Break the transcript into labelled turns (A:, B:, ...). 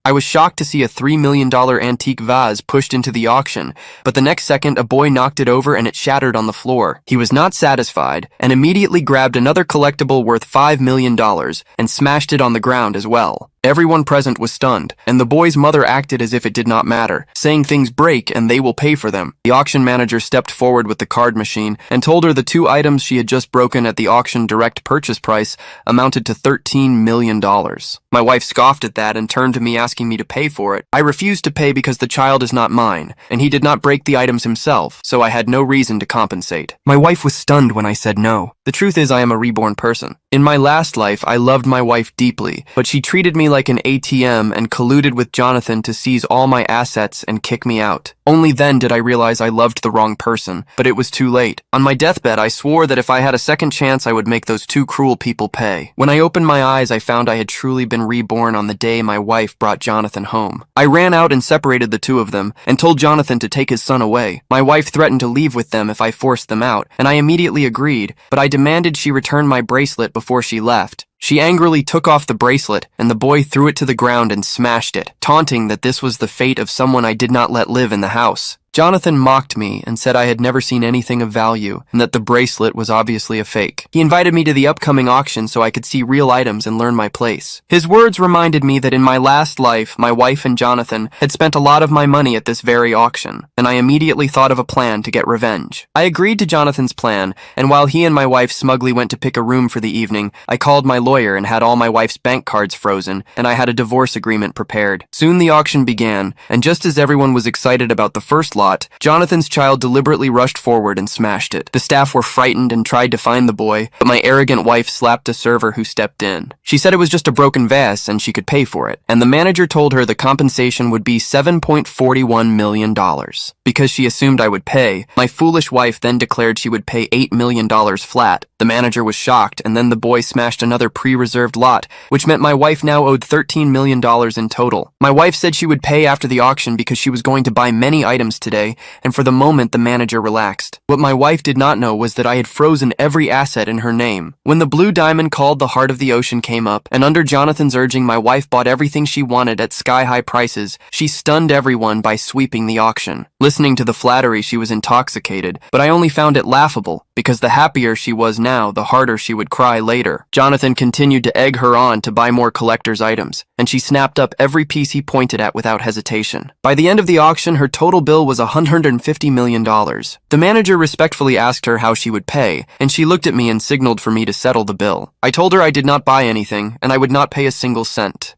A: I was shocked to see a $3 million antique vase pushed into the auction, but the next second a boy knocked it over and it shattered on the floor. He was not satisfied and immediately grabbed another collectible worth $5 million and smashed it on the ground as well. Everyone present was stunned, and the boy's mother acted as if it did not matter, saying things break and they will pay for them. The auction manager stepped forward with the card machine and told her the two items she had just broken at the auction direct purchase price amounted to $13 million. My wife scoffed at that and turned to me asking me to pay for it. I refused to pay because the child is not mine, and he did not break the items himself, so I had no reason to compensate. My wife was stunned when I said no. The truth is I am a reborn person. In my last life, I loved my wife deeply, but she treated me like an ATM and colluded with Jonathan to seize all my assets and kick me out. Only then did I realize I loved the wrong person, but it was too late. On my deathbed, I swore that if I had a second chance, I would make those two cruel people pay. When I opened my eyes, I found I had truly been reborn on the day my wife brought Jonathan home. I ran out and separated the two of them and told Jonathan to take his son away. My wife threatened to leave with them if I forced them out, and I immediately agreed, but I demanded she return my bracelet before she left. She angrily took off the bracelet, and the boy threw it to the ground and smashed it, taunting that this was the fate of someone I did not let live in the house. Jonathan mocked me and said I had never seen anything of value and that the bracelet was obviously a fake. He invited me to the upcoming auction so I could see real items and learn my place. His words reminded me that in my last life, my wife and Jonathan had spent a lot of my money at this very auction, and I immediately thought of a plan to get revenge. I agreed to Jonathan's plan, and while he and my wife smugly went to pick a room for the evening, I called my lawyer and had all my wife's bank cards frozen, and I had a divorce agreement prepared. Soon the auction began, and just as everyone was excited about the first lot, Jonathan's child deliberately rushed forward and smashed it. The staff were frightened and tried to find the boy, but my arrogant wife slapped a server who stepped in. She said it was just a broken vase and she could pay for it, and the manager told her the compensation would be $7.41 million. Because she assumed I would pay, my foolish wife then declared she would pay $8 million flat. The manager was shocked, and then the boy smashed another pre-reserved lot, which meant my wife now owed $13 million in total. My wife said she would pay after the auction because she was going to buy many items today, and for the moment the manager relaxed. What my wife did not know was that I had frozen every asset in her name. When the blue diamond called the heart of the ocean came up, and under Jonathan's urging my wife bought everything she wanted at sky-high prices, she stunned everyone by sweeping the auction. Listening to the flattery, she was intoxicated, but I only found it laughable, because the happier she was now, the harder she would cry later. Jonathan continued to egg her on to buy more collector's items, and she snapped up every piece he pointed at without hesitation. By the end of the auction, her total bill was $150 million. The manager respectfully asked her how she would pay, and she looked at me and signaled for me to settle the bill. I told her I did not buy anything, and I would not pay a single cent.